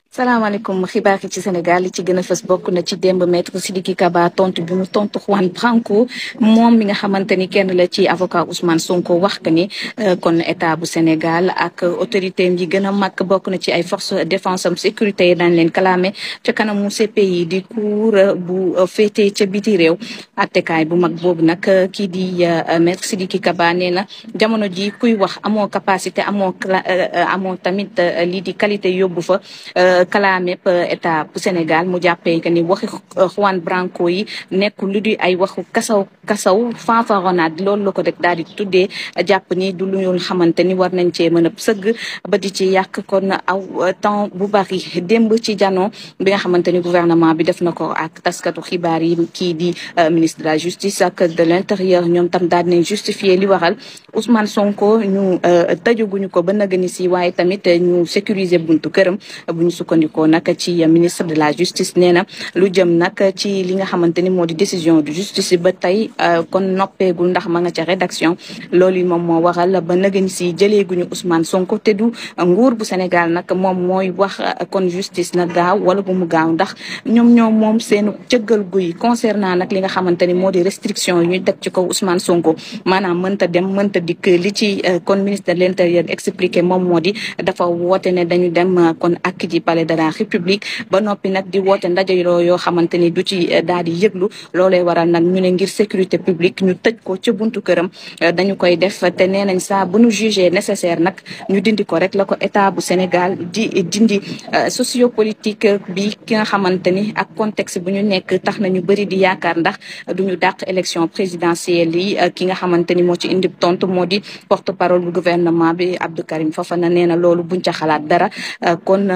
salaamaaleykum xibaar yi ci Sénégal li ci gën a fës bokk na ci démb maître Sidiki Kaba tontu bi mu tontu Juan Branco moom mi nga xamante ni kenn la ci avocat Ousmane Sonko wax que ni kon état bu Sénégal ak autorité yi gën a mag bokk na ci ay force défense am sécurité yi dañ leen kalaame ca kanamu CPI di cour bu féetee ca biti réew. attekaay bu mag boobu nag kii di maître Sidiki Kaba nee na jamono ji kuy wax amoo capacité amoo tamit lii di qualité yóbbu fa. kalaamep état bu Sénégal mu jàppee que ni waxi Juan Branco yi nekk lu di ay waxu kasaw fanfaronnade loolu la ko rek daal di tuddee jàpp ni du lu ñu xamante ni war nañ cee mën a sëgg ba di ci yàq kon aw temps bu bari démb ci jano bi nga xamante ni gouvernement bi def na ko ak taskatu xibaar yi kii di ministre de la justice ak de l'intérieur ñoom tam daal dinañ justifier li waral Ousmane Sonko ñu tëjuguñu ko ba nagani si waaye tamit ñu sécuriser buntu këram. bu ñu sukkandikoo nag ci ministre de la justice nee na lu jëm nag ci li nga xamante ni moo di décision de justice ba tey kon noppeegul ndax ma nga ca rédaction loolu moom moo waral ba nëgën si jëleeguñu Ousmane Sonko te du nguur bu Sénégal nag moom mooy wax kon justice na gaaw wala bu mu gaaw ndax ñoom moom seen cëggal guy concernant nag li nga xamante ni moo di restriction yi ñuy teg ci kaw Ousmane Sonko maanaam mënta dem mënta dikk li ci kon ministre de l'intérieur expliqué moom moo di dafa woote ne dañu dem kon ak ji palais de la république ba noppi nag di woote ndaje yoo xamante ni du ci daal di yëglu loolee waral nag ñu ne ngir sécurité publique ñu tëj ko ca buntu këram dañu koy def te nee nañ saa bu ñu jugé nécessaire nag ñu dindi ko rek la ko état bu Sénégal di dindi sociopolitique bi ki nga xamante ni ak contexte bu ñu nekk tax na ñu bëri di yaakaar ndax duñu dàq élection présidentielle yi ki nga xamante ni moo ci indi tontu moo di porte parole bu gouvernement bi Abdou Karim Fofana nee na loolu buñ ca xalaat dara kon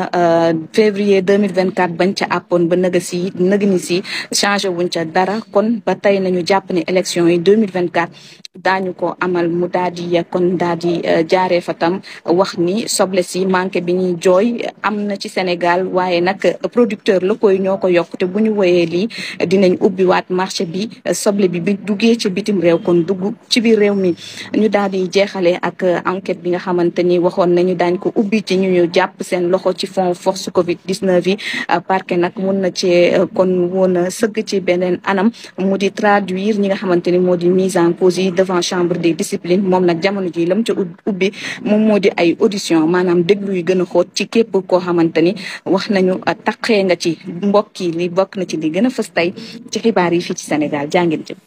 février 2024 bañ ca àppoon ba nëgëni si changé wuñ ca dara kon ba tey nañu jàpp ne élection yi 2024 daañu ko amal mu daal di kon daal di jaaree fa tam wax ni soble si manqué bi ñuy jooy am na ci Sénégal waaye nag producteur la koy ñoo ko yokk te bu ñu woyee lii dinañ ubbiwaat marché bi soble bi duggee ci bitim réew kon dugg ci biir réew mi ñu daal di jeexale ak enquête bi nga xamante ni waxoon nañu daañ ko ubbi ci ñu jàpp seen loxo ci fond force Covid 19 yi parquet nag mun na cee kon woon a sëgg ci beneen anam mu di traduire ñi nga xamante ni moo di mise en cause yi devant chambre des disciplines moom nag jamono ji lam ca ubbi moom moo di ay audition maanaam déglu yu gën a xóot ci képp koo xamante ni wax nañu taqee nga ci mbokk yi li bokk na ci li gën a fës tey ci xibaar yi fii ci Sénégal jàngeen jëf